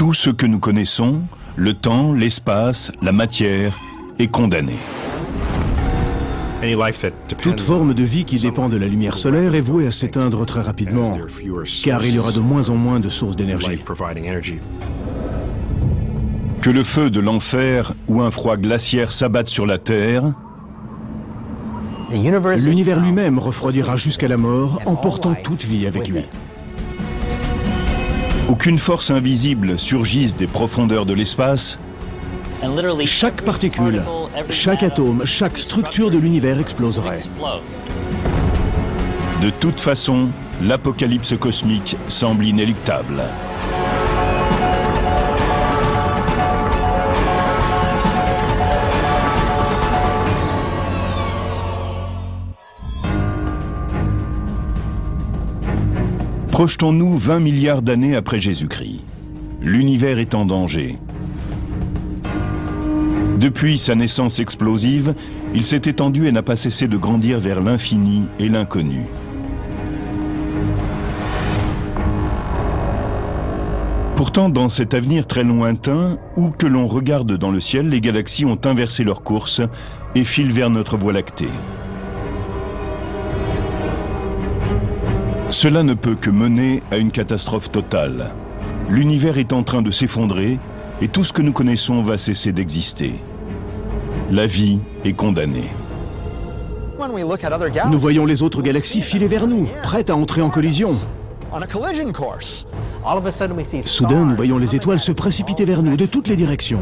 Tout ce que nous connaissons, le temps, l'espace, la matière, est condamné. Toute forme de vie qui dépend de la lumière solaire est vouée à s'éteindre très rapidement, car il y aura de moins en moins de sources d'énergie. Que le feu de l'enfer ou un froid glaciaire s'abatte sur la Terre, l'univers lui-même refroidira jusqu'à la mort, emportant toute vie avec lui. Aucune force invisible surgisse des profondeurs de l'espace, chaque particule, chaque atome, chaque structure de l'univers exploserait. De toute façon, l'apocalypse cosmique semble inéluctable. Projetons-nous 20 milliards d'années après Jésus-Christ. L'univers est en danger. Depuis sa naissance explosive, il s'est étendu et n'a pas cessé de grandir vers l'infini et l'inconnu. Pourtant, dans cet avenir très lointain, où que l'on regarde dans le ciel, les galaxies ont inversé leur course et filent vers notre Voie lactée. Cela ne peut que mener à une catastrophe totale. L'univers est en train de s'effondrer et tout ce que nous connaissons va cesser d'exister. La vie est condamnée. Nous voyons les autres galaxies filer vers nous, prêtes à entrer en collision. Soudain, nous voyons les étoiles se précipiter vers nous de toutes les directions.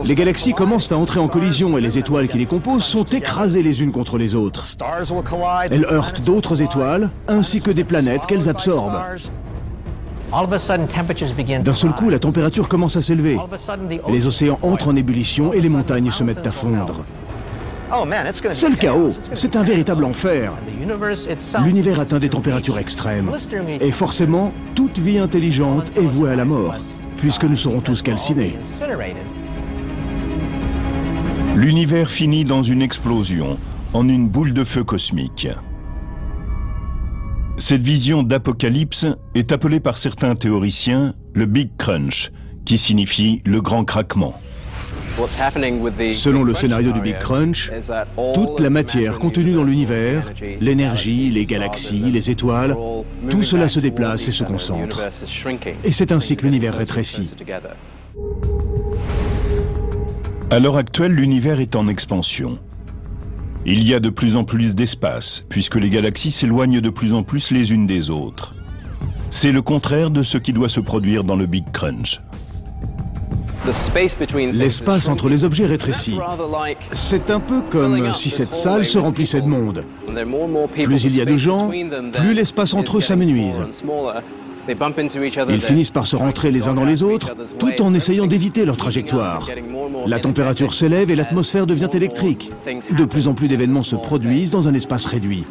Les galaxies commencent à entrer en collision et les étoiles qui les composent sont écrasées les unes contre les autres. Elles heurtent d'autres étoiles, ainsi que des planètes qu'elles absorbent. D'un seul coup, la température commence à s'élever. Les océans entrent en ébullition et les montagnes se mettent à fondre. C'est le chaos, c'est un véritable enfer. L'univers atteint des températures extrêmes. Et forcément, toute vie intelligente est vouée à la mort, puisque nous serons tous calcinés. L'univers finit dans une explosion, en une boule de feu cosmique. Cette vision d'apocalypse est appelée par certains théoriciens le Big Crunch, qui signifie le grand craquement. Selon le scénario du Big Crunch, toute la matière contenue dans l'univers, l'énergie, les galaxies, les étoiles, tout cela se déplace et se concentre. Et c'est ainsi que l'univers rétrécit. À l'heure actuelle, l'univers est en expansion. Il y a de plus en plus d'espace, puisque les galaxies s'éloignent de plus en plus les unes des autres. C'est le contraire de ce qui doit se produire dans le Big Crunch. L'espace entre les objets rétrécit. C'est un peu comme si cette salle se remplissait de monde. Plus il y a de gens, plus l'espace entre eux s'amenuise. Ils finissent par se rentrer les uns dans les autres, tout en essayant d'éviter leur trajectoire. La température s'élève et l'atmosphère devient électrique. De plus en plus d'événements se produisent dans un espace réduit.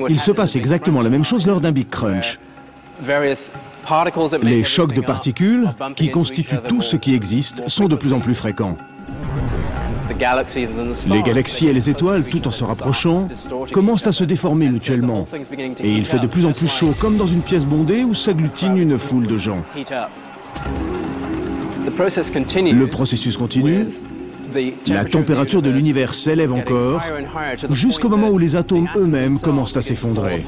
Il se passe exactement la même chose lors d'un Big Crunch. Les chocs de particules, qui constituent tout ce qui existe, sont de plus en plus fréquents. Les galaxies et les étoiles, tout en se rapprochant, commencent à se déformer mutuellement. Et il fait de plus en plus chaud, comme dans une pièce bondée où s'agglutine une foule de gens. Le processus continue. La température de l'univers s'élève encore, jusqu'au moment où les atomes eux-mêmes commencent à s'effondrer.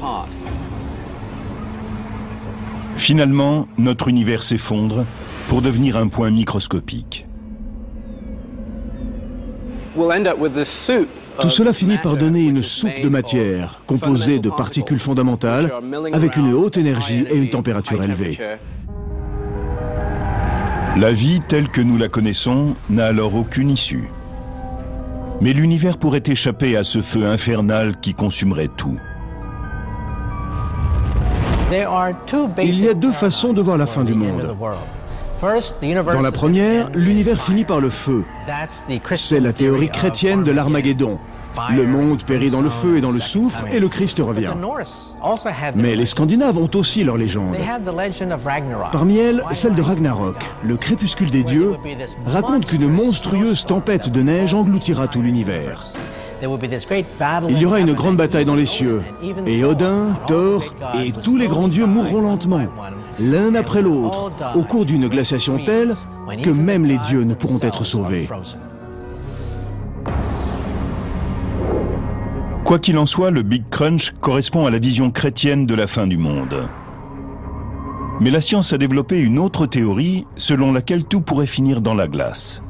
Finalement, notre univers s'effondre pour devenir un point microscopique. Tout cela finit par donner une soupe de matière, composée de particules fondamentales, avec une haute énergie et une température élevée. La vie telle que nous la connaissons n'a alors aucune issue. Mais l'univers pourrait échapper à ce feu infernal qui consumerait tout. Il y a deux façons de voir la fin du monde. Dans la première, l'univers finit par le feu. C'est la théorie chrétienne de l'Armageddon. Le monde périt dans le feu et dans le soufre, et le Christ revient. Mais les Scandinaves ont aussi leur légende. Parmi elles, celle de Ragnarok, le crépuscule des dieux, raconte qu'une monstrueuse tempête de neige engloutira tout l'univers. Il y aura une grande bataille dans les cieux, et Odin, Thor et tous les grands dieux mourront lentement. l'un après l'autre, au cours d'une glaciation telle que même les dieux ne pourront être sauvés. Quoi qu'il en soit, le Big Crunch correspond à la vision chrétienne de la fin du monde. Mais la science a développé une autre théorie selon laquelle tout pourrait finir dans la glace.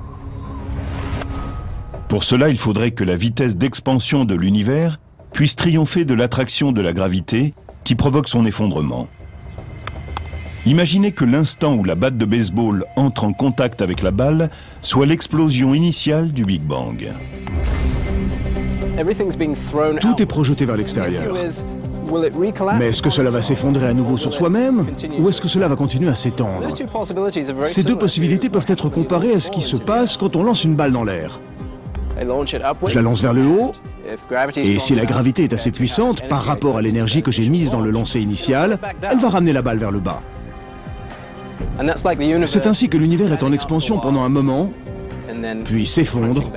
Pour cela, il faudrait que la vitesse d'expansion de l'univers puisse triompher de l'attraction de la gravité qui provoque son effondrement. Imaginez que l'instant où la batte de baseball entre en contact avec la balle soit l'explosion initiale du Big Bang. Tout est projeté vers l'extérieur. Mais est-ce que cela va s'effondrer à nouveau sur soi-même ou est-ce que cela va continuer à s'étendre? Ces deux possibilités peuvent être comparées à ce qui se passe quand on lance une balle dans l'air. Je la lance vers le haut, et si la gravité est assez puissante par rapport à l'énergie que j'ai mise dans le lancer initial, elle va ramener la balle vers le bas. C'est ainsi que l'univers est en expansion pendant un moment, puis s'effondre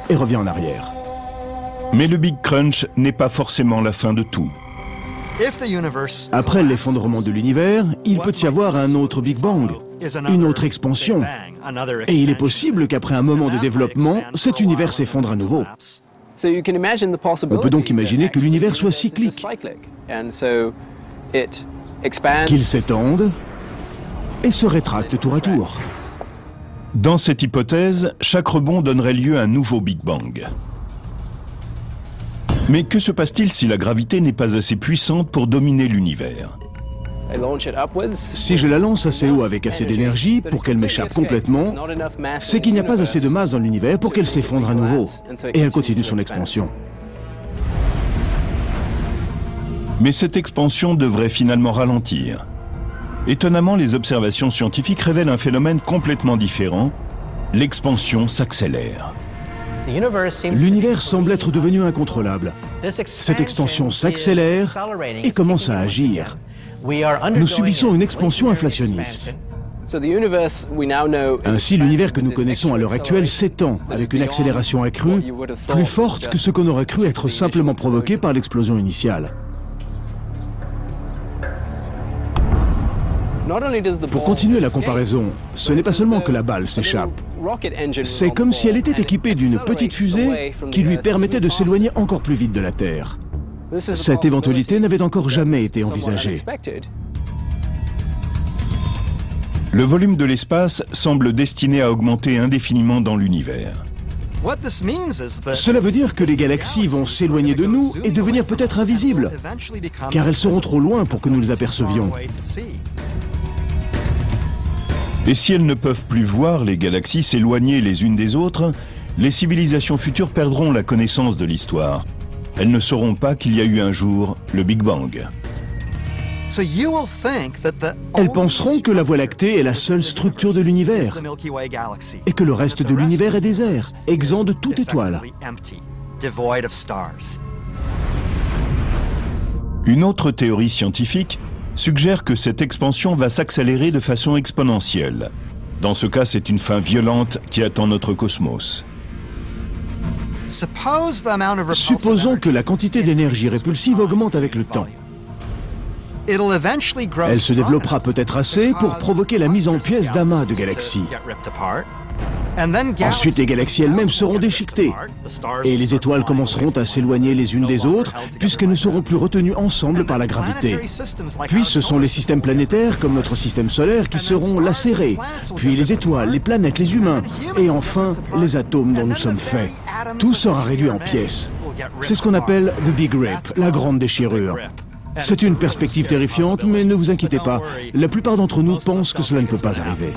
et revient en arrière. Mais le Big Crunch n'est pas forcément la fin de tout. Après l'effondrement de l'univers, il peut y avoir un autre Big Bang, une autre expansion. Et il est possible qu'après un moment de développement, cet univers s'effondre à nouveau. On peut donc imaginer que l'univers soit cyclique, qu'il s'étende et se rétracte tour à tour. Dans cette hypothèse, chaque rebond donnerait lieu à un nouveau Big Bang. Mais que se passe-t-il si la gravité n'est pas assez puissante pour dominer l'univers? Si je la lance assez haut avec assez d'énergie pour qu'elle m'échappe complètement, c'est qu'il n'y a pas assez de masse dans l'univers pour qu'elle s'effondre à nouveau. Et elle continue son expansion. Mais cette expansion devrait finalement ralentir. Étonnamment, les observations scientifiques révèlent un phénomène complètement différent. L'expansion s'accélère. L'univers semble être devenu incontrôlable. Cette extension s'accélère et commence à agir. Nous subissons une expansion inflationniste. Ainsi, l'univers que nous connaissons à l'heure actuelle s'étend avec une accélération accrue, plus forte que ce qu'on aurait cru être simplement provoqué par l'explosion initiale. Pour continuer la comparaison, ce n'est pas seulement que la balle s'échappe. C'est comme si elle était équipée d'une petite fusée qui lui permettait de s'éloigner encore plus vite de la Terre. Cette éventualité n'avait encore jamais été envisagée. Le volume de l'espace semble destiné à augmenter indéfiniment dans l'univers. Cela veut dire que les galaxies vont s'éloigner de nous et devenir peut-être invisibles, car elles seront trop loin pour que nous les apercevions. Et si elles ne peuvent plus voir les galaxies s'éloigner les unes des autres, les civilisations futures perdront la connaissance de l'histoire. Elles ne sauront pas qu'il y a eu un jour le Big Bang. Elles penseront que la Voie lactée est la seule structure de l'univers et que le reste de l'univers est désert, exempt de toute étoile. Une autre théorie scientifique suggère que cette expansion va s'accélérer de façon exponentielle. Dans ce cas, c'est une fin violente qui attend notre cosmos. Supposons que la quantité d'énergie répulsive augmente avec le temps. Elle se développera peut-être assez pour provoquer la mise en pièces d'amas de galaxies. Ensuite, les galaxies elles-mêmes seront déchiquetées et les étoiles commenceront à s'éloigner les unes des autres puisqu'elles ne seront plus retenues ensemble par la gravité. Puis ce sont les systèmes planétaires comme notre système solaire qui seront lacérés, puis les étoiles, les planètes, les humains et enfin les atomes dont nous sommes faits. Tout sera réduit en pièces. C'est ce qu'on appelle the Big Rip, la grande déchirure. C'est une perspective terrifiante, mais ne vous inquiétez pas, la plupart d'entre nous pensent que cela ne peut pas arriver.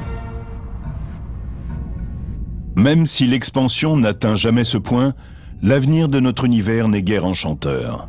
Même si l'expansion n'atteint jamais ce point, l'avenir de notre univers n'est guère enchanteur.